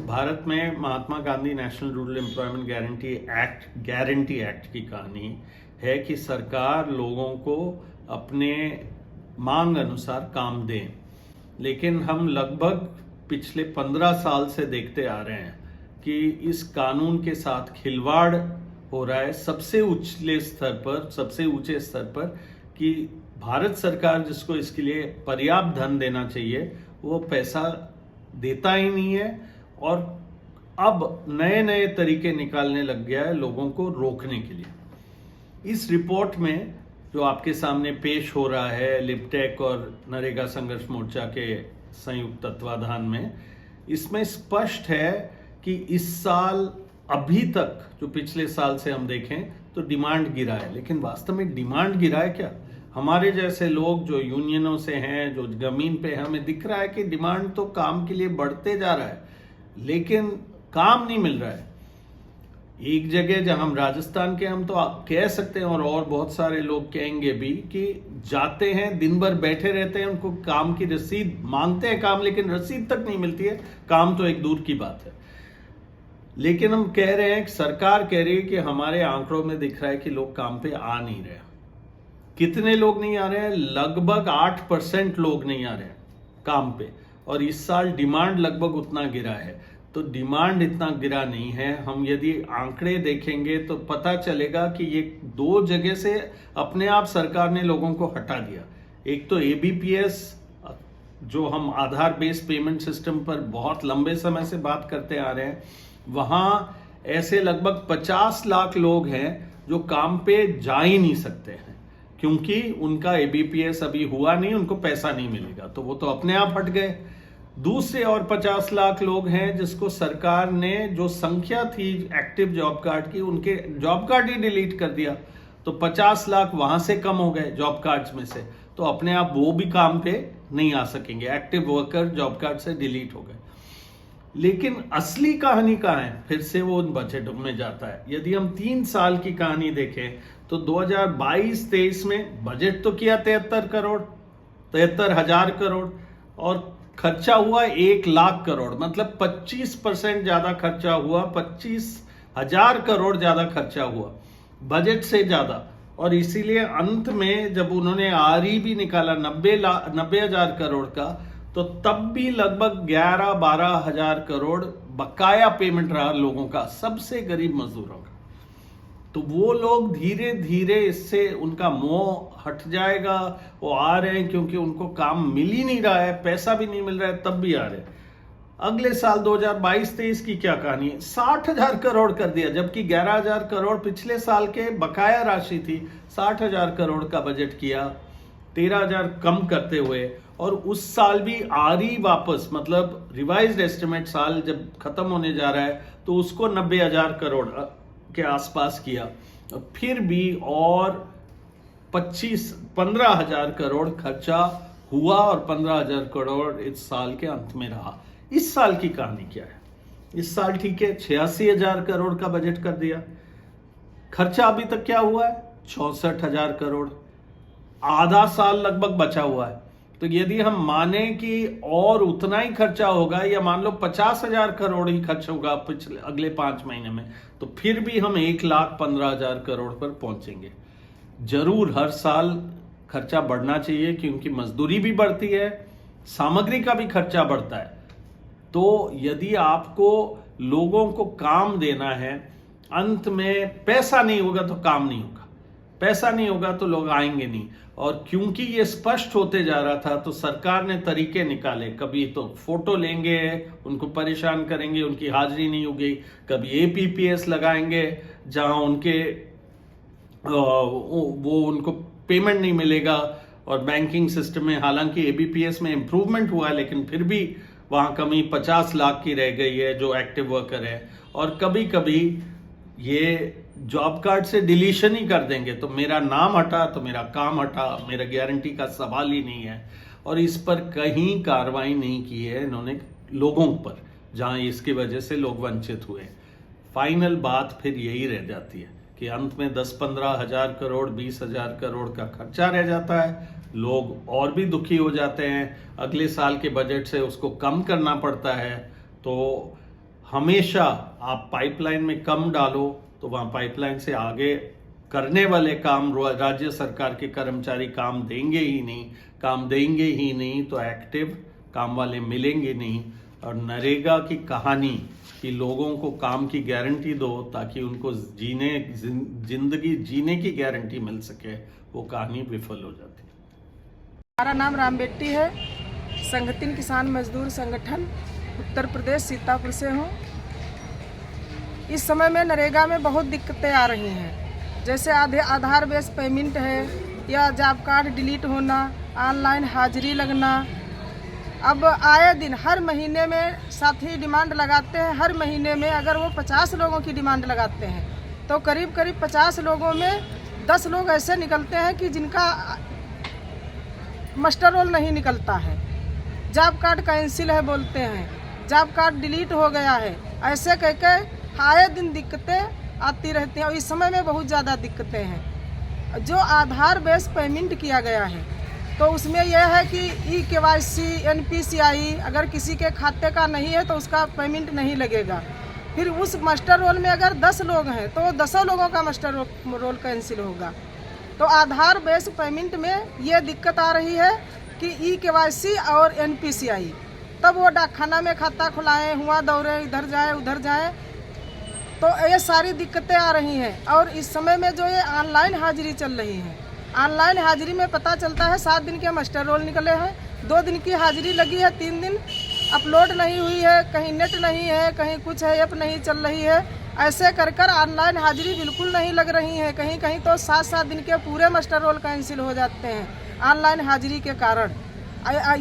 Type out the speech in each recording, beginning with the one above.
भारत में Mahatma Gandhi national rural employment guarantee act की कहानी है कि सरकार लोगों को अपने मांग अनुसार काम दें, लेकिन हम लगभग पिछले 15 साल से देखते आ रहे हैं कि इस कानून के साथ खिलवाड़ हो रहा है सबसे ऊंचे स्तर पर कि भारत सरकार जिसको इसके लिए पर्याप्त धन देना चाहिए वो पैसा देता ही नहीं है और अब नए नए तरीके निकालने लग गया है लोगों को रोकने के लिए। इस रिपोर्ट में जो आपके सामने पेश हो रहा है लिपटेक और नरेगा संघर्ष मोर्चा के संयुक्त तत्वाधान में, इसमें स्पष्ट है कि इस साल अभी तक जो पिछले साल से हम देखें तो डिमांड गिरा है, लेकिन वास्तव में डिमांड गिरा है क्या? हमारे जैसे लोग जो यूनियनों से हैं, जो जमीन पे हैं, हमें दिख रहा है कि डिमांड तो काम के लिए बढ़ते जा रहा है, लेकिन काम नहीं मिल रहा है। एक जगह जहां हम राजस्थान के हम तो कह सकते हैं और बहुत सारे लोग कहेंगे भी कि जाते हैं दिन भर बैठे रहते हैं, उनको काम की रसीद मांगते हैं काम, लेकिन रसीद तक नहीं मिलती है, काम तो एक दूर की बात है। लेकिन हम कह रहे हैं, सरकार कह रही है कि हमारे आंकड़ों में दिख रहा है कि लोग काम पे आ नहीं रहे। कितने लोग नहीं आ रहे हैं? लगभग 8% लोग नहीं आ रहे हैं काम पे, और इस साल डिमांड लगभग उतना गिरा है। तो डिमांड इतना गिरा नहीं है। हम यदि आंकड़े देखेंगे तो पता चलेगा कि ये दो जगह से अपने आप सरकार ने लोगों को हटा दिया। एक तो एबीपीएस, जो हम आधार बेस्ड पेमेंट सिस्टम पर बहुत लंबे समय से बात करते आ रहे हैं, वहां ऐसे लगभग 50 लाख लोग हैं जो काम पे जा ही नहीं सकते हैं क्योंकि उनका एबीपीएस अभी हुआ नहीं, उनको पैसा नहीं मिलेगा, तो वो तो अपने आप हट गए। दूसरे और 50 लाख लोग हैं जिसको सरकार ने जो संख्या थी एक्टिव जॉब कार्ड की, उनके जॉब कार्ड ही डिलीट कर दिया, तो 50 लाख वहां से कम हो गए जॉब कार्ड्स में से, तो अपने आप वो भी काम पे नहीं आ सकेंगे, एक्टिव वर्कर जॉब कार्ड से डिलीट हो गए। लेकिन असली कहानी कहाँ है? फिर से वो उन बजट में जाता है। यदि हम 3 साल की कहानी देखें तो 2022-23 में बजट तो किया 73,000 करोड़ और खर्चा हुआ 1 लाख करोड़, मतलब 25% ज्यादा खर्चा हुआ, 25,000 करोड़ ज्यादा खर्चा हुआ बजट से ज्यादा। और इसीलिए अंत में जब उन्होंने आरई भी निकाला 90,000 करोड़ का, तो तब भी लगभग 11-12 हजार करोड़ बकाया पेमेंट रहा लोगों का, सबसे गरीब मजदूरों का। तो वो लोग धीरे धीरे इससे उनका मोह हट जाएगा, वो आ रहे हैं क्योंकि उनको काम मिल ही नहीं रहा है, पैसा भी नहीं मिल रहा है, तब भी आ रहे हैं। अगले साल 2022-23 की क्या कहानी है? 60,000 करोड़ कर दिया, जबकि 11,000 करोड़ पिछले साल के बकाया राशि थी। 60,000 करोड़ का बजट किया, 13,000 कम करते हुए, और उस साल भी आरई वापस, मतलब रिवाइज्ड एस्टिमेट साल जब खत्म होने जा रहा है तो उसको 90,000 करोड़ के आसपास किया। फिर भी और 15,000 करोड़ खर्चा हुआ और 15,000 करोड़ इस साल के अंत में रहा। इस साल की कहानी क्या है? इस साल ठीक है 86,000 करोड़ का बजट कर दिया, खर्चा अभी तक क्या हुआ है? 64,000 करोड़, आधा साल लगभग बचा हुआ है। तो यदि हम माने कि और उतना ही खर्चा होगा, या मान लो 50,000 करोड़ ही खर्च होगा पिछले अगले 5 महीने में, तो फिर भी हम 1,15,000 करोड़ पर पहुंचेंगे। जरूर हर साल खर्चा बढ़ना चाहिए क्योंकि मजदूरी भी बढ़ती है, सामग्री का भी खर्चा बढ़ता है। तो यदि आपको लोगों को काम देना है, अंत में पैसा नहीं होगा तो काम नहीं होगा, पैसा नहीं होगा तो लोग आएंगे नहीं। और क्योंकि ये स्पष्ट होते जा रहा था तो सरकार ने तरीके निकाले, कभी तो फोटो लेंगे, उनको परेशान करेंगे, उनकी हाजिरी नहीं होगी, कभी एपीपीएस लगाएंगे जहां उनके वो उनको पेमेंट नहीं मिलेगा, और बैंकिंग सिस्टम में हालांकि एबीपीएस में इंप्रूवमेंट हुआ है लेकिन फिर भी वहां कमी 50 लाख की रह गई है जो एक्टिव वर्कर है। और कभी कभी ये जॉब कार्ड से डिलीशन ही कर देंगे, तो मेरा नाम हटा तो मेरा काम हटा, मेरा गारंटी का सवाल ही नहीं है। और इस पर कहीं कार्रवाई नहीं की है इन्होंने लोगों पर, जहां इसकी वजह से लोग वंचित हुए। फाइनल बात फिर यही रह जाती है कि अंत में 10-15 हजार करोड़, 20,000 करोड़ का खर्चा रह जाता है, लोग और भी दुखी हो जाते हैं, अगले साल के बजट से उसको कम करना पड़ता है। तो हमेशा आप पाइपलाइन में कम डालो तो वहाँ पाइपलाइन से आगे करने वाले काम राज्य सरकार के कर्मचारी काम देंगे ही नहीं तो एक्टिव काम वाले मिलेंगे नहीं। और नरेगा की कहानी कि लोगों को काम की गारंटी दो ताकि उनको जिंदगी जीने की गारंटी मिल सके, वो कहानी विफल हो जाती है। हमारा नाम रामबेट्टी है, संगठन किसान मजदूर संगठन उत्तर प्रदेश सीतापुर से हूँ। इस समय में नरेगा में बहुत दिक्कतें आ रही हैं, जैसे आधार बेस पेमेंट है या जॉब कार्ड डिलीट होना, ऑनलाइन हाजिरी लगना। अब आए दिन हर महीने में साथी डिमांड लगाते हैं, हर महीने में अगर वो 50 लोगों की डिमांड लगाते हैं तो करीब 50 लोगों में 10 लोग ऐसे निकलते हैं कि जिनका मास्टर रोल नहीं निकलता है, जॉब कार्ड कैंसिल है बोलते हैं, जॉब कार्ड डिलीट हो गया है, ऐसे कह के आए दिन दिक्कतें आती रहती हैं। और इस समय में बहुत ज़्यादा दिक्कतें हैं। जो आधार बेस पेमेंट किया गया है तो उसमें यह है कि EKYC NPCI अगर किसी के खाते का नहीं है तो उसका पेमेंट नहीं लगेगा। फिर उस मास्टर रोल में अगर 10 लोग हैं तो 10 लोगों का मास्टर रोल कैंसिल होगा। तो आधार बेस पेमेंट में ये दिक्कत आ रही है कि EKYC और NPCI, तब वो डाकखाना में खाता खुलाएं, हुआ दौड़े, इधर जाए उधर जाए, तो ये सारी दिक्कतें आ रही हैं। और इस समय में जो ये ऑनलाइन हाजिरी चल रही है, ऑनलाइन हाजिरी में पता चलता है 7 दिन के मास्टर रोल निकले हैं, 2 दिन की हाजिरी लगी है, 3 दिन अपलोड नहीं हुई है, कहीं नेट नहीं है, कहीं कुछ है, ऐप नहीं चल रही है। ऐसे कर ऑनलाइन हाजिरी बिल्कुल नहीं लग रही है। कहीं कहीं तो 7-7 दिन के पूरे मास्टर रोल कैंसिल हो जाते हैं ऑनलाइन हाजिरी के कारण।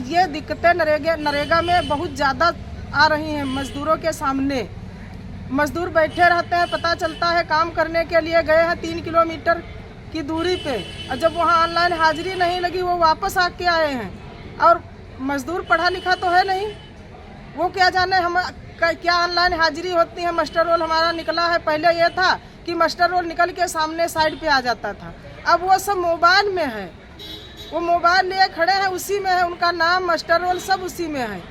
ये दिक्कतें नरेगा में बहुत ज़्यादा आ रही हैं मजदूरों के सामने। मजदूर बैठे रहते हैं, पता चलता है काम करने के लिए गए हैं 3 किलोमीटर की दूरी पे, और जब वहाँ ऑनलाइन हाजिरी नहीं लगी वो वापस आके आए हैं। और मजदूर पढ़ा लिखा तो है नहीं, वो क्या जाने हम क्या ऑनलाइन हाजिरी होती है। मास्टर रोल हमारा निकला है, पहले ये था कि मास्टर रोल निकल के सामने साइड पे आ जाता था, अब वो सब मोबाइल में है, वो मोबाइल लिए खड़े हैं, उसी में है उनका नाम, मास्टर रोल सब उसी में है।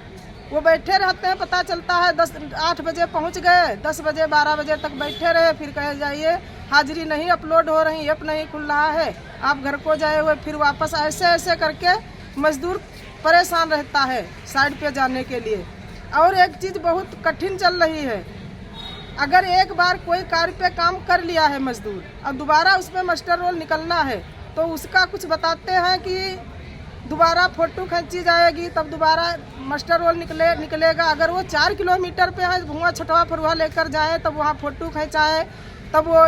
वो बैठे रहते हैं, पता चलता है 8 बजे पहुंच गए, 10 बजे 12 बजे तक बैठे रहे, फिर कहे जाइए हाजिरी नहीं अपलोड हो रही, ऐप नहीं खुल रहा है, आप घर को जाए हुए, फिर वापस ऐसे ऐसे करके मजदूर परेशान रहता है साइड पे जाने के लिए। और एक चीज़ बहुत कठिन चल रही है, अगर एक बार कोई कार्य पे काम कर लिया है मजदूर और दोबारा उसमें मास्टर रोल निकलना है तो उसका कुछ बताते हैं कि दोबारा फ़ोटो खींची जाएगी, तब दोबारा मास्टर रोल निकलेगा। अगर वो 4 किलोमीटर पे है, भुआ छठवा फरुआ लेकर जाए, तब वहाँ फ़ोटो खींचाए, तब वो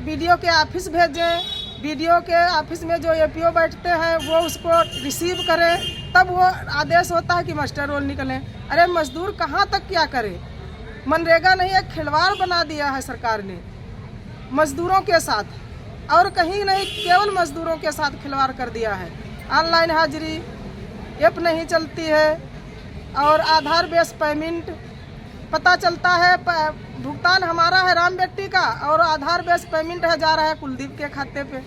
वीडियो के ऑफिस भेजें, वीडियो के ऑफिस में जो APO बैठते हैं वो उसको रिसीव करें, तब वो आदेश होता है कि मास्टर रोल निकलें। अरे मजदूर कहाँ तक क्या करे। मनरेगा नहीं, एक खिलवाड़ बना दिया है सरकार ने मजदूरों के साथ, और कहीं नहीं, केवल मजदूरों के साथ खिलवाड़ कर दिया है। ऑनलाइन हाजिरी, ऐप नहीं चलती है, और आधार बेस पेमेंट पता चलता है भुगतान हमारा है रामबेट्टी का, और आधार बेस पेमेंट है जा रहा है कुलदीप के खाते पे।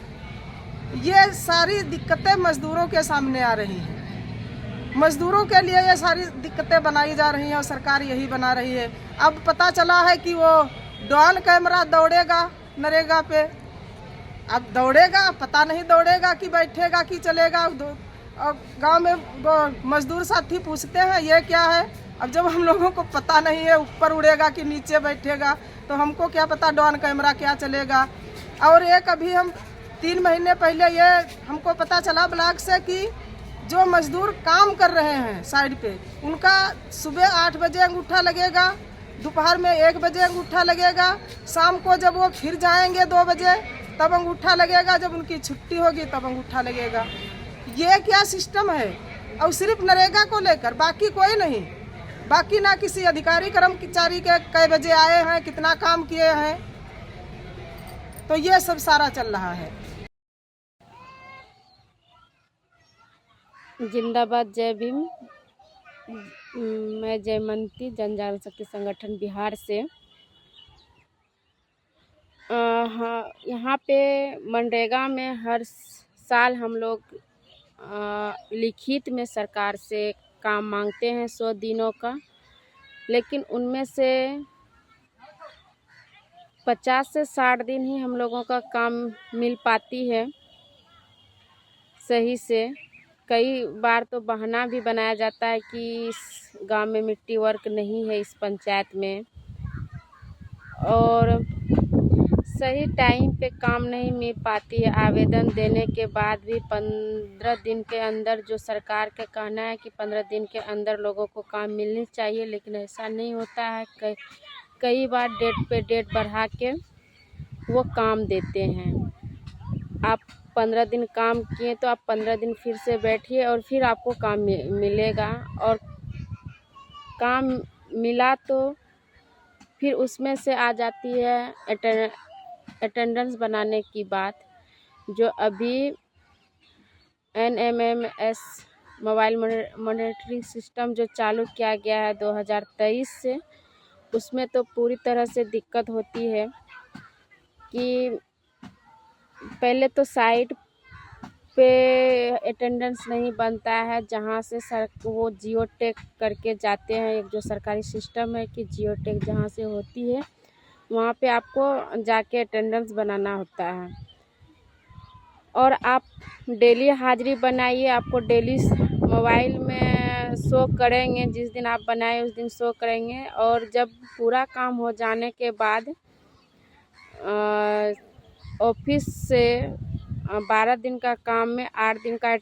ये सारी दिक्कतें मजदूरों के सामने आ रही हैं, मजदूरों के लिए ये सारी दिक्कतें बनाई जा रही हैं और सरकार यही बना रही है। अब पता चला है कि वो ड्रोन कैमरा दौड़ेगा नरेगा पे, अब दौड़ेगा, पता नहीं दौड़ेगा कि बैठेगा कि चलेगा। और गांव में मजदूर साथी पूछते हैं ये क्या है, अब जब हम लोगों को पता नहीं है ऊपर उड़ेगा कि नीचे बैठेगा तो हमको क्या पता ड्रोन कैमरा क्या चलेगा। और एक अभी हम 3 महीने पहले ये हमको पता चला ब्लॉक से कि जो मजदूर काम कर रहे हैं साइड पे, उनका सुबह 8 बजे अंगूठा लगेगा, दोपहर में 1 बजे अंगूठा लगेगा, शाम को जब वो फिर जाएंगे 2 बजे तब अंगूठा लगेगा, जब उनकी छुट्टी होगी तब अंगूठा लगेगा। ये क्या सिस्टम है। और सिर्फ नरेगा को लेकर, बाकी कोई नहीं, बाकी ना किसी अधिकारी कर्मचारी के कै बजे आए हैं, कितना काम किए हैं, तो ये सब सारा चल रहा है। जिंदाबाद, जय भीम। मैं जयमंती, जनजागरण शक्ति संगठन बिहार से। हाँ, यहाँ पे मनरेगा में हर साल हम लोग लिखित में सरकार से काम मांगते हैं 100 दिनों का, लेकिन उनमें से 50 से 60 दिन ही हम लोगों का काम मिल पाती है सही से। कई बार तो बहाना भी बनाया जाता है कि इस गांव में मिट्टी वर्क नहीं है, इस पंचायत में, और सही टाइम पे काम नहीं मिल पाती है। आवेदन देने के बाद भी 15 दिन के अंदर, जो सरकार का कहना है कि 15 दिन के अंदर लोगों को काम मिलनी चाहिए, लेकिन ऐसा नहीं होता है। कई बार डेट पे डेट बढ़ा के वो काम देते हैं। आप 15 दिन काम किए तो आप 15 दिन फिर से बैठिए और फिर आपको काम मिलेगा। और काम मिला तो फिर उसमें से आ जाती है अटेंडेंस बनाने की बात, जो अभी NMMS मोबाइल मॉनिटरिंग सिस्टम जो चालू किया गया है 2023 से, उसमें तो पूरी तरह से दिक्कत होती है कि पहले तो साइट पे अटेंडेंस नहीं बनता है, जहाँ से वो जियो टेक करके जाते हैं। एक जो सरकारी सिस्टम है कि जियो टेक जहाँ से होती है वहाँ पे आपको जाके अटेंडेंस बनाना होता है। और आप डेली हाजिरी बनाइए, आपको डेली मोबाइल में शो करेंगे, जिस दिन आप बनाए उस दिन शो करेंगे। और जब पूरा काम हो जाने के बाद ऑफिस से 12 दिन का काम में 8 दिन का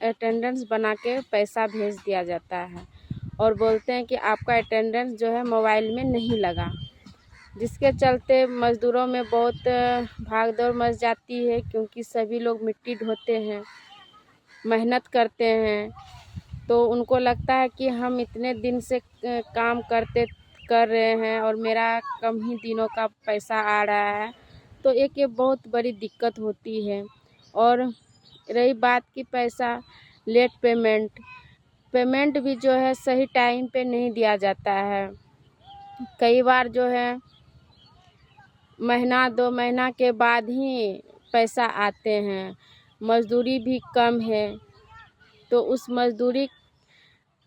अटेंडेंस बना के पैसा भेज दिया जाता है, और बोलते हैं कि आपका अटेंडेंस जो है मोबाइल में नहीं लगा, जिसके चलते मज़दूरों में बहुत भागदौड़ मच जाती है। क्योंकि सभी लोग मिट्टी ढोते हैं, मेहनत करते हैं, तो उनको लगता है कि हम इतने दिन से काम कर रहे हैं और मेरा कम ही दिनों का पैसा आ रहा है, तो एक ये बहुत बड़ी दिक्कत होती है। और रही बात की पैसा लेट पेमेंट भी जो है सही टाइम पे नहीं दिया जाता है। कई बार जो है महीना 2 महीना के बाद ही पैसा आते हैं। मज़दूरी भी कम है, तो उस मज़दूरी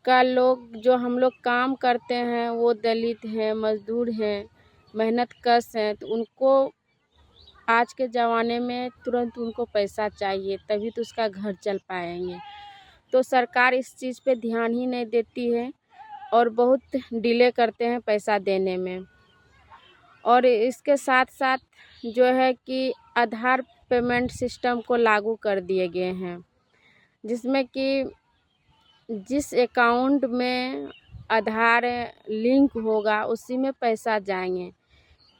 का लोग जो हम लोग काम करते हैं वो दलित हैं, मज़दूर हैं, मेहनत कश हैं, तो उनको आज के ज़माने में तुरंत उनको पैसा चाहिए, तभी तो उसका घर चल पाएंगे। तो सरकार इस चीज़ पे ध्यान ही नहीं देती है और बहुत डिले करते हैं पैसा देने में। और इसके साथ साथ जो है कि आधार पेमेंट सिस्टम को लागू कर दिए गए हैं, जिसमें कि जिस अकाउंट में आधार लिंक होगा उसी में पैसा जाएंगे।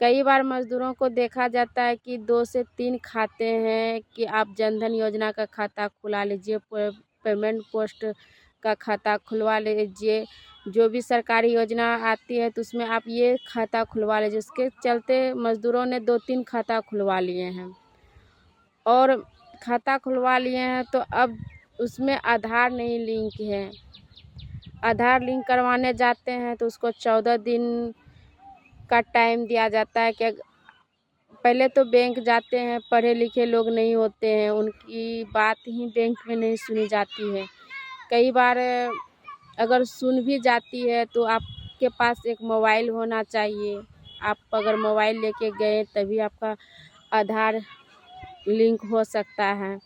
कई बार मज़दूरों को देखा जाता है कि 2 से 3 खाते हैं कि आप जनधन योजना का खाता खुला लीजिए, पेमेंट पोस्ट का खाता खुलवा लीजिए, जो भी सरकारी योजना आती है तो उसमें आप ये खाता खुलवा लीजिए। उसके चलते मज़दूरों ने 2-3 खाता खुलवा लिए हैं, और खाता खुलवा लिए हैं तो अब उसमें आधार नहीं लिंक है। आधार लिंक करवाने जाते हैं तो उसको 14 दिन का टाइम दिया जाता है कि पहले तो बैंक जाते हैं, पढ़े लिखे लोग नहीं होते हैं, उनकी बात ही बैंक में नहीं सुनी जाती है। कई बार अगर सुन भी जाती है तो आपके पास एक मोबाइल होना चाहिए। आप अगर मोबाइल लेके गए तभी आपका आधार लिंक हो सकता है।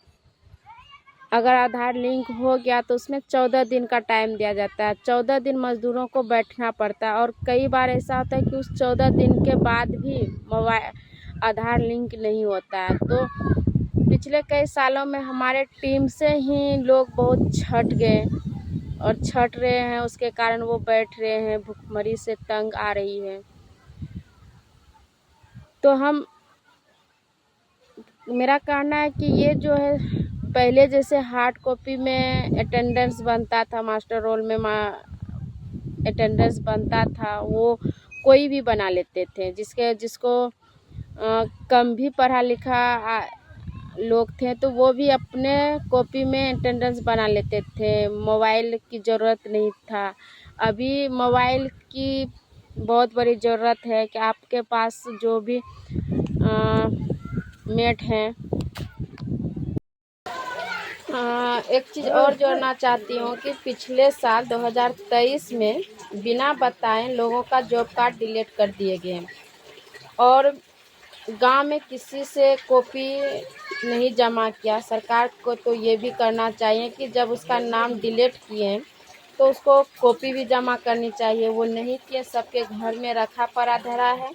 अगर आधार लिंक हो गया तो उसमें 14 दिन का टाइम दिया जाता है। 14 दिन मज़दूरों को बैठना पड़ता है, और कई बार ऐसा होता है कि उस 14 दिन के बाद भी आधार लिंक नहीं होता है। तो पिछले कई सालों में हमारे टीम से ही लोग बहुत छट गए और छट रहे हैं, उसके कारण वो बैठ रहे हैं, भूखमरी से तंग आ रही है। तो मेरा कहना है कि ये जो है पहले जैसे हार्ड कॉपी में अटेंडेंस बनता था, मास्टर रोल में अटेंडेंस बनता था, वो कोई भी बना लेते थे। जिसको कम भी पढ़ा लिखा लोग थे तो वो भी अपने कॉपी में अटेंडेंस बना लेते थे, मोबाइल की ज़रूरत नहीं था। अभी मोबाइल की बहुत बड़ी ज़रूरत है कि आपके पास जो भी मेट हैं एक चीज़ और जोड़ना चाहती हूँ कि पिछले साल 2023 में बिना बताए लोगों का जॉब कार्ड डिलीट कर दिए गए और गांव में किसी से कॉपी नहीं जमा किया। सरकार को तो ये भी करना चाहिए कि जब उसका नाम डिलीट किए तो उसको कॉपी भी जमा करनी चाहिए। वो नहीं किए, सबके घर में रखा पड़ा धरा है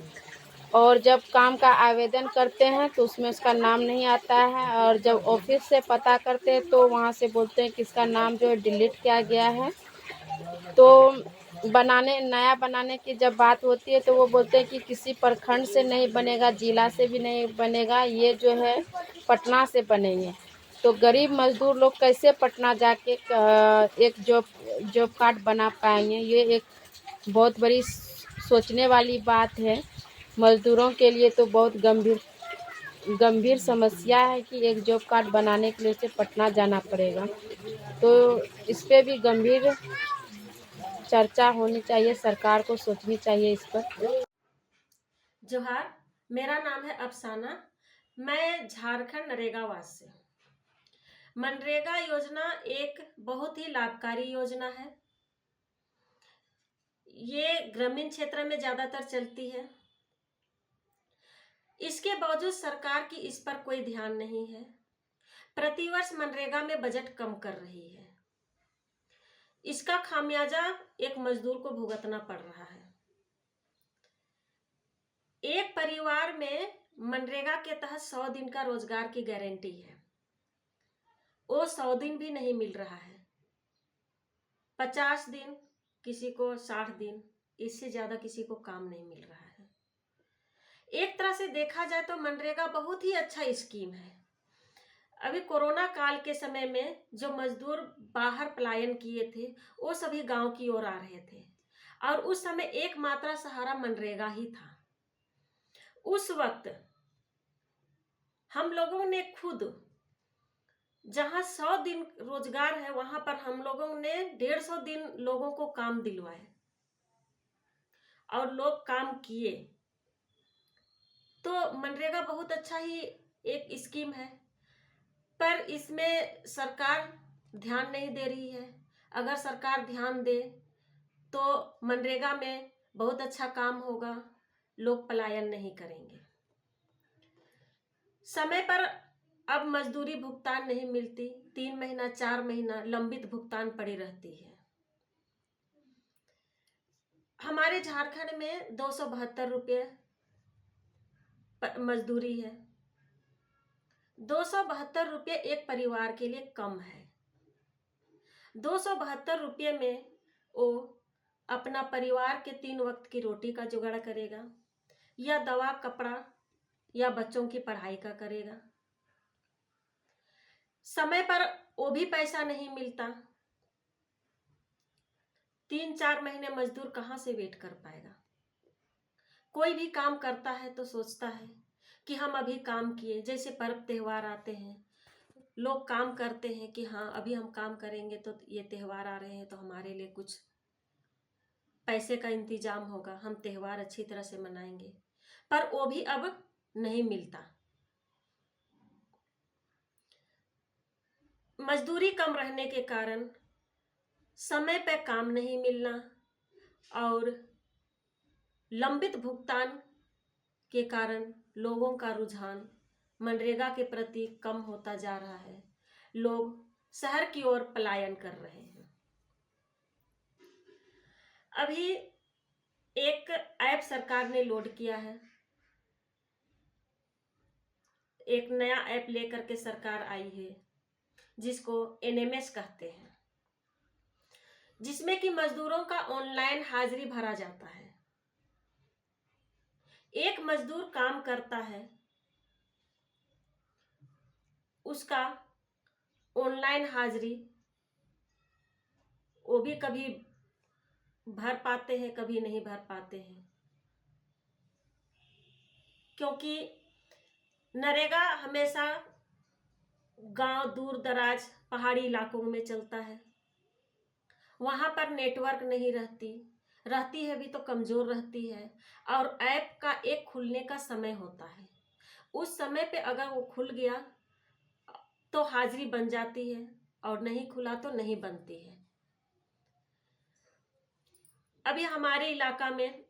और जब काम का आवेदन करते हैं तो उसमें उसका नाम नहीं आता है और जब ऑफिस से पता करते हैं तो वहाँ से बोलते हैं कि इसका नाम जो है डिलीट किया गया है। तो नया बनाने की जब बात होती है तो वो बोलते हैं कि किसी प्रखंड से नहीं बनेगा, जिला से भी नहीं बनेगा, ये जो है पटना से बनेंगे। तो गरीब मजदूर लोग कैसे पटना जाके एक जॉब कार्ड बना पाएंगे? ये एक बहुत बड़ी सोचने वाली बात है। मजदूरों के लिए तो बहुत गंभीर समस्या है कि एक जॉब कार्ड बनाने के लिए उसे पटना जाना पड़ेगा। तो इस पे भी गंभीर चर्चा होनी चाहिए, सरकार को सोचनी चाहिए इस पर। जोहार, मेरा नाम है अफसाना। मैं झारखंड नरेगावास से। मनरेगा योजना एक बहुत ही लाभकारी योजना है। ये ग्रामीण क्षेत्र में ज्यादातर चलती है। इसके बावजूद सरकार की इस पर कोई ध्यान नहीं है। प्रतिवर्ष मनरेगा में बजट कम कर रही है। इसका खामियाजा एक मजदूर को भुगतना पड़ रहा है। एक परिवार में मनरेगा के तहत 100 दिन का रोजगार की गारंटी है। वो 100 दिन भी नहीं मिल रहा है। 50 दिन, किसी को 60 दिन, इससे ज्यादा किसी को काम नहीं मिल रहा है। एक तरह से देखा जाए तो मनरेगा बहुत ही अच्छा स्कीम है। अभी कोरोना काल के समय में जो मजदूर बाहर पलायन किए थे वो सभी गांव की ओर आ रहे थे और उस समय एकमात्र सहारा मनरेगा ही था। उस वक्त हम लोगों ने खुद, जहां 100 दिन रोजगार है वहां पर हम लोगों ने 150 दिन लोगों को काम दिलवाए और लोग काम किए। तो मनरेगा बहुत अच्छा ही एक स्कीम है, पर इसमें सरकार ध्यान नहीं दे रही है। अगर सरकार ध्यान दे तो मनरेगा में बहुत अच्छा काम होगा, लोग पलायन नहीं करेंगे। समय पर अब मजदूरी भुगतान नहीं मिलती, 3 महीना 4 महीना लंबित भुगतान पड़ी रहती है। हमारे झारखंड में 272 रुपये मजदूरी है। 272 रुपये एक परिवार के लिए कम है। 272 रुपये में वो अपना परिवार के 3 वक्त की रोटी का जुगाड़ करेगा या दवा कपड़ा या बच्चों की पढ़ाई का करेगा। समय पर वो भी पैसा नहीं मिलता। 3-4 महीने मजदूर कहाँ से वेट कर पाएगा? कोई भी काम करता है तो सोचता है कि हम अभी काम किए। जैसे पर्व त्योहार आते हैं, लोग काम करते हैं कि हाँ अभी हम काम करेंगे तो ये त्योहार आ रहे हैं तो हमारे लिए कुछ पैसे का इंतजाम होगा, हम त्योहार अच्छी तरह से मनाएंगे। पर वो भी अब नहीं मिलता। मजदूरी कम रहने के कारण समय पे काम नहीं मिलना और लंबित भुगतान के कारण लोगों का रुझान मनरेगा के प्रति कम होता जा रहा है। लोग शहर की ओर पलायन कर रहे हैं। अभी एक ऐप सरकार ने लोड किया है। एक नया ऐप लेकर के सरकार आई है जिसको एनएमएस कहते हैं, जिसमें कि मजदूरों का ऑनलाइन हाजिरी भरा जाता है। एक मजदूर काम करता है, उसका ऑनलाइन हाजिरी वो भी कभी भर पाते हैं, कभी नहीं भर पाते हैं, क्योंकि नरेगा हमेशा गांव दूर दराज पहाड़ी इलाकों में चलता है। वहां पर नेटवर्क नहीं रहती है भी तो कमजोर रहती है और ऐप का एक खुलने का समय होता है। उस समय पे अगर वो खुल गया तो हाजिरी बन जाती है और नहीं खुला तो नहीं बनती है। अभी हमारे इलाका में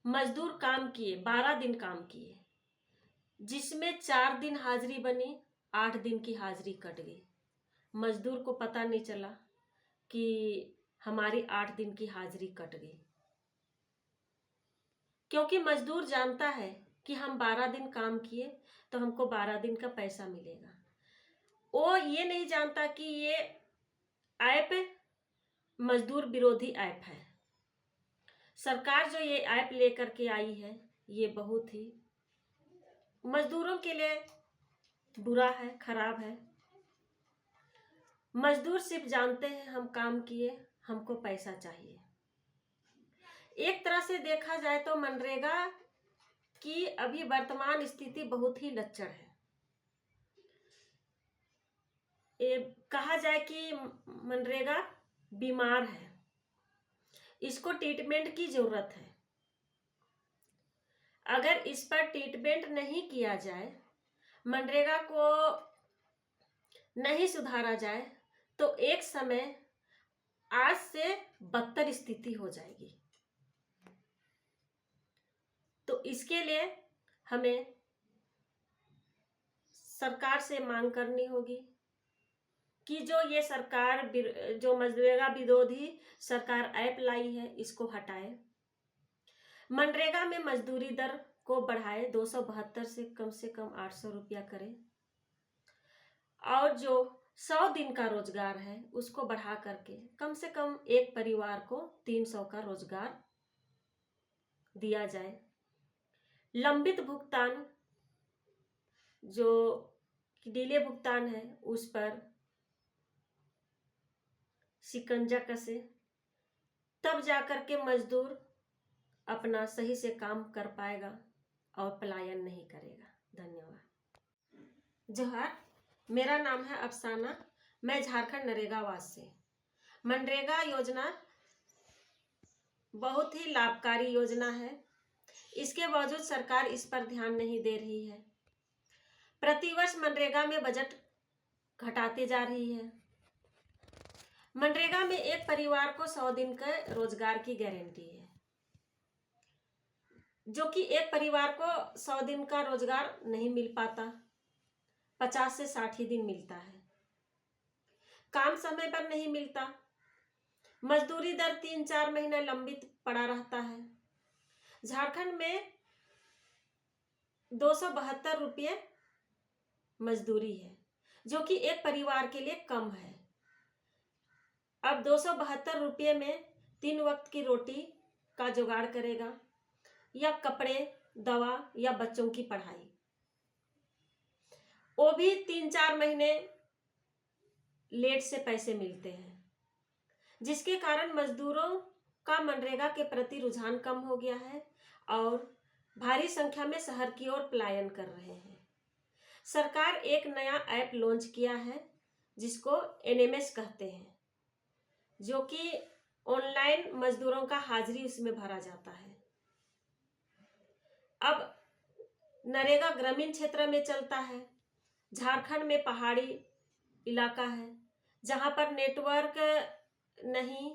मजदूर काम किए, 12 दिन काम किए, जिसमें 4 दिन हाजिरी बनी, 8 दिन की हाजिरी कट गई। मजदूर को पता नहीं चला कि हमारी 8 दिन की हाजिरी कट गई, क्योंकि मजदूर जानता है कि हम 12 दिन काम किए तो हमको 12 दिन का पैसा मिलेगा। वो ये नहीं जानता कि ये ऐप मजदूर विरोधी ऐप है। सरकार जो ये ऐप लेकर के आई है, ये बहुत ही मजदूरों के लिए बुरा है, खराब है। मजदूर सिर्फ जानते हैं हम काम किए, हमको पैसा चाहिए। एक तरह से देखा जाए तो मनरेगा की अभी वर्तमान स्थिति बहुत ही लच्चड़ है। ये कहा जाए कि मनरेगा बीमार है, इसको ट्रीटमेंट की जरूरत है। अगर इस पर ट्रीटमेंट नहीं किया जाए, मनरेगा को नहीं सुधारा जाए, तो एक समय आज से बदतर स्थिति हो जाएगी। तो इसके लिए हमें सरकार से मांग करनी होगी कि जो ये सरकार, जो मनरेगा विरोधी सरकार ऐप लाई है, इसको हटाए। मनरेगा में मजदूरी दर को बढ़ाए, 272 से कम 800 रुपया करे, और जो 100 दिन का रोजगार है उसको बढ़ा करके कम से कम एक परिवार को 300 का रोजगार दिया जाए। लंबित भुगतान, जो डिले भुगतान है, उस पर शिकंजा कसे, तब जाकर के मजदूर अपना सही से काम कर पाएगा और पलायन नहीं करेगा। धन्यवाद। जोहार, मेरा नाम है अफसाना, मैं झारखंड नरेगा वास से। मनरेगा योजना बहुत ही लाभकारी योजना है, इसके बावजूद सरकार इस पर ध्यान नहीं दे रही है। प्रतिवर्ष मनरेगा में बजट घटाते जा रही है। मनरेगा में एक परिवार को 100 दिन के रोजगार की गारंटी है, जो कि एक परिवार को 100 दिन का रोजगार नहीं मिल पाता, 50 से 60 ही दिन मिलता है। काम समय पर नहीं मिलता, मजदूरी दर 3-4 महीना लंबित पड़ा रहता है। झारखंड में 272 रुपये मजदूरी है, जो कि एक परिवार के लिए कम है। अब 272 रुपये में 3 वक्त की रोटी का जुगाड़ करेगा, या कपड़े, दवा, या बच्चों की पढ़ाई, वो भी 3-4 महीने लेट से पैसे मिलते हैं, जिसके कारण मजदूरों का मनरेगा के प्रति रुझान कम हो गया है और भारी संख्या में शहर की ओर पलायन कर रहे हैं। सरकार एक नया ऐप लॉन्च किया है, जिसको एनएमएस कहते हैं, जो कि ऑनलाइन मजदूरों का हाजिरी उसमें भरा जाता है। अब नरेगा ग्रामीण क्षेत्र में चलता है। झारखंड में पहाड़ी इलाका है, जहाँ पर नेटवर्क नहीं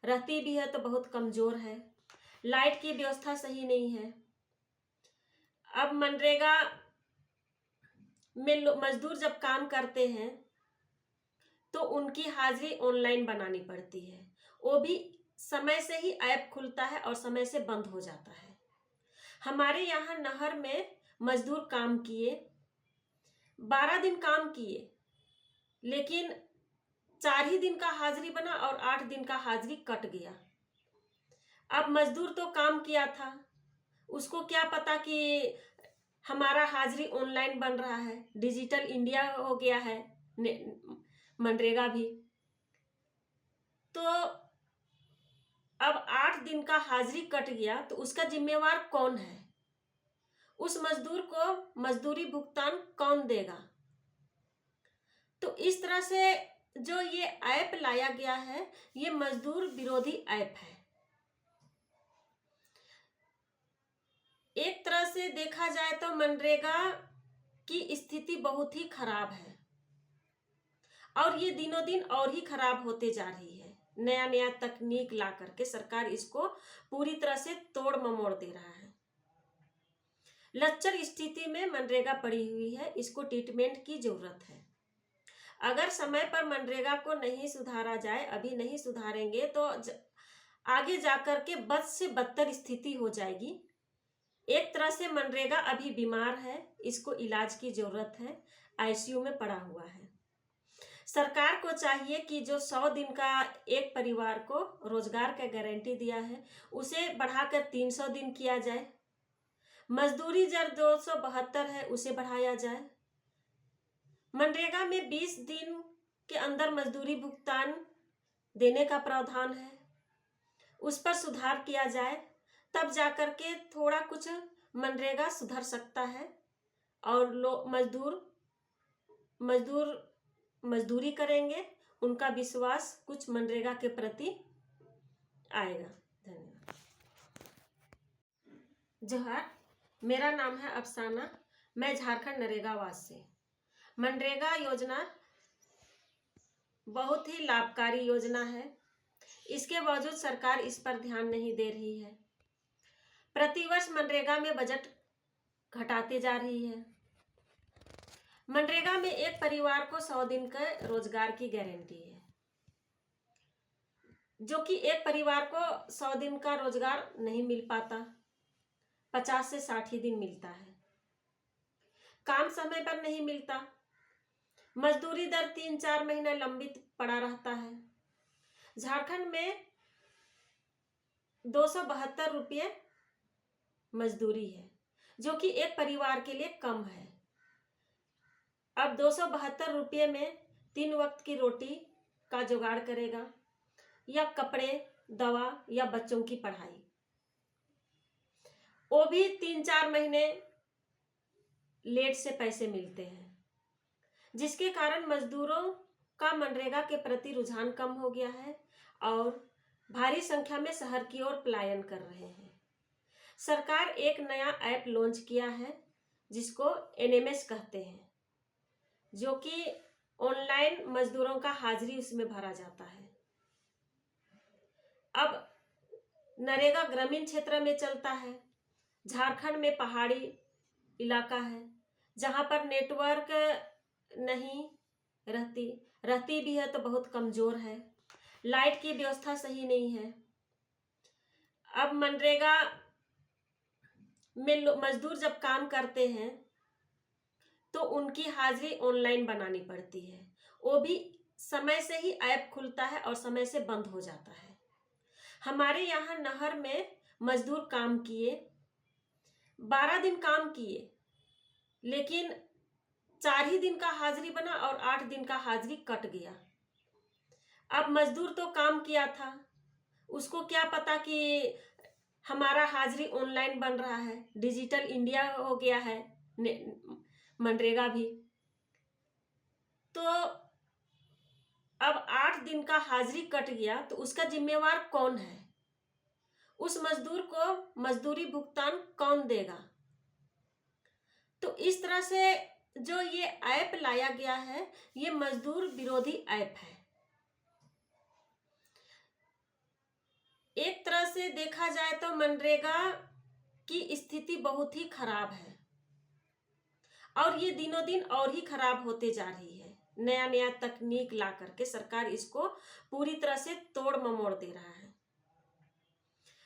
रहती भी है तो बहुत कमज़ोर है, लाइट की व्यवस्था सही नहीं है। अब मनरेगा में मजदूर जब काम करते हैं तो उनकी हाजिरी ऑनलाइन बनानी पड़ती है, वो भी समय से ही ऐप खुलता है और समय से बंद हो जाता है। हमारे यहाँ नहर में मजदूर काम किए, 12 दिन काम किए, लेकिन 4 ही दिन का हाजिरी बना और 8 दिन का हाजिरी कट गया। अब मजदूर तो काम किया था, उसको क्या पता कि हमारा हाजिरी ऑनलाइन बन रहा है, डिजिटल इंडिया हो गया है मनरेगा भी। तो अब 8 दिन का हाजिरी कट गया तो उसका जिम्मेवार कौन है? उस मजदूर को मजदूरी भुगतान कौन देगा? तो इस तरह से जो ये ऐप लाया गया है, ये मजदूर विरोधी ऐप है। एक तरह से देखा जाए तो मनरेगा की स्थिति बहुत ही खराब है और ये दिनों दिन और ही खराब होते जा रही है। नया नया तकनीक ला करके सरकार इसको पूरी तरह से तोड़ ममोड़ दे रहा है। लच्चर स्थिति में मनरेगा पड़ी हुई है, इसको ट्रीटमेंट की जरूरत है। अगर समय पर मनरेगा को नहीं सुधारा जाए, अभी नहीं सुधारेंगे तो आगे जाकर के बद से बदतर स्थिति हो जाएगी। एक तरह से मनरेगा अभी बीमार है, इसको इलाज की जरूरत है, आईसीयू में पड़ा हुआ है। सरकार को चाहिए कि जो 100 दिन का एक परिवार को रोजगार का गारंटी दिया है उसे बढ़ाकर 300 दिन किया जाए। मजदूरी दर 272 है, उसे बढ़ाया जाए। मनरेगा में 20 दिन के अंदर मजदूरी भुगतान देने का प्रावधान है, उस पर सुधार किया जाए, तब जाकर के थोड़ा कुछ मनरेगा सुधर सकता है और लोग मजदूरी करेंगे, उनका विश्वास कुछ मनरेगा के प्रति आएगा। धन्यवाद। जोहार, मेरा नाम है अफसाना, मैं झारखंड नरेगावास से। मनरेगा योजना बहुत ही लाभकारी योजना है, इसके बावजूद सरकार इस पर ध्यान नहीं दे रही है। प्रतिवर्ष मनरेगा में बजट घटाते जा रही है। मनरेगा में एक परिवार को 100 दिन का रोजगार की गारंटी है, जो कि एक परिवार को 100 दिन का रोजगार नहीं मिल पाता, 50 से 60 ही दिन मिलता है। काम समय पर नहीं मिलता, मजदूरी दर 3-4 महीने लंबित पड़ा रहता है। झारखंड में 272 रुपये मजदूरी है, जो कि एक परिवार के लिए कम है। अब 272 रुपये में 3 वक्त की रोटी का जुगाड़ करेगा, या कपड़े, दवा या बच्चों की पढ़ाई, वो भी 3-4 महीने लेट से पैसे मिलते हैं, जिसके कारण मजदूरों का मनरेगा के प्रति रुझान कम हो गया है और भारी संख्या में शहर की ओर पलायन कर रहे हैं। सरकार एक नया ऐप लॉन्च किया है जिसको एनएमएस कहते हैं, जो कि ऑनलाइन मजदूरों का हाजिरी उसमें भरा जाता है। अब नरेगा ग्रामीण क्षेत्र में चलता है। झारखंड में पहाड़ी इलाका है जहां पर नेटवर्क नहीं रहती भी है तो बहुत कमजोर है, लाइट की व्यवस्था सही नहीं है। अब मनरेगा में मजदूर जब काम करते हैं तो उनकी हाजिरी ऑनलाइन बनानी पड़ती है, वो भी समय से ही ऐप खुलता है और समय से बंद हो जाता है। हमारे यहाँ नहर में मजदूर काम किए, 12 दिन काम किए, लेकिन 4 ही दिन का हाजिरी बना और 8 दिन का हाजिरी कट गया। अब मजदूर तो काम किया था, उसको क्या पता कि हमारा हाजिरी ऑनलाइन बन रहा है, डिजिटल इंडिया हो गया है मनरेगा भी। तो अब 8 दिन का हाजिरी कट गया तो उसका जिम्मेवार कौन है? उस मजदूर को मजदूरी भुगतान कौन देगा? तो इस तरह से जो ये ऐप लाया गया है, ये मजदूर विरोधी ऐप है। एक तरह से देखा जाए तो मनरेगा की स्थिति बहुत ही खराब है और ये दिनों दिन और ही खराब होते जा रही है। नया नया तकनीक ला करके सरकार इसको पूरी तरह से तोड़ ममोड़ दे रहा है।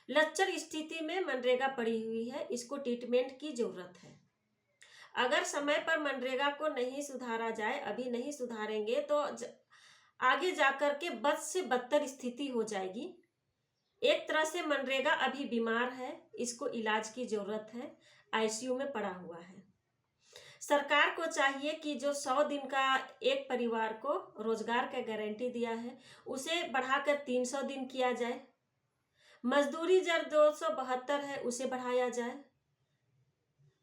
लच्चर स्थिति में मनरेगा पड़ी हुई है, इसको ट्रीटमेंट की जरूरत है। अगर समय पर मनरेगा को नहीं सुधारा जाए, अभी नहीं सुधारेंगे तो आगे जाकर के बद से बदतर स्थिति हो जाएगी। एक तरह से मनरेगा अभी बीमार है, इसको इलाज की जरूरत है, आईसीयू में पड़ा हुआ है। सरकार को चाहिए कि जो 100 दिन का एक परिवार को रोजगार का गारंटी दिया है उसे बढ़ाकर 300 दिन किया जाए। मजदूरी दर 272 है, उसे बढ़ाया जाए।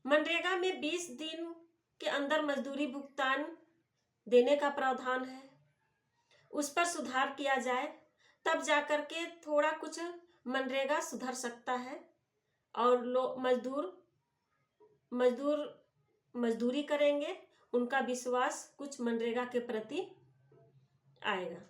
मनरेगा में 20 दिन के अंदर मजदूरी भुगतान देने का प्रावधान है, उस पर सुधार किया जाए, तब जाकर के थोड़ा कुछ मनरेगा सुधर सकता है और लोग मजदूर मजदूरी करेंगे, उनका विश्वास कुछ मनरेगा के प्रति आएगा।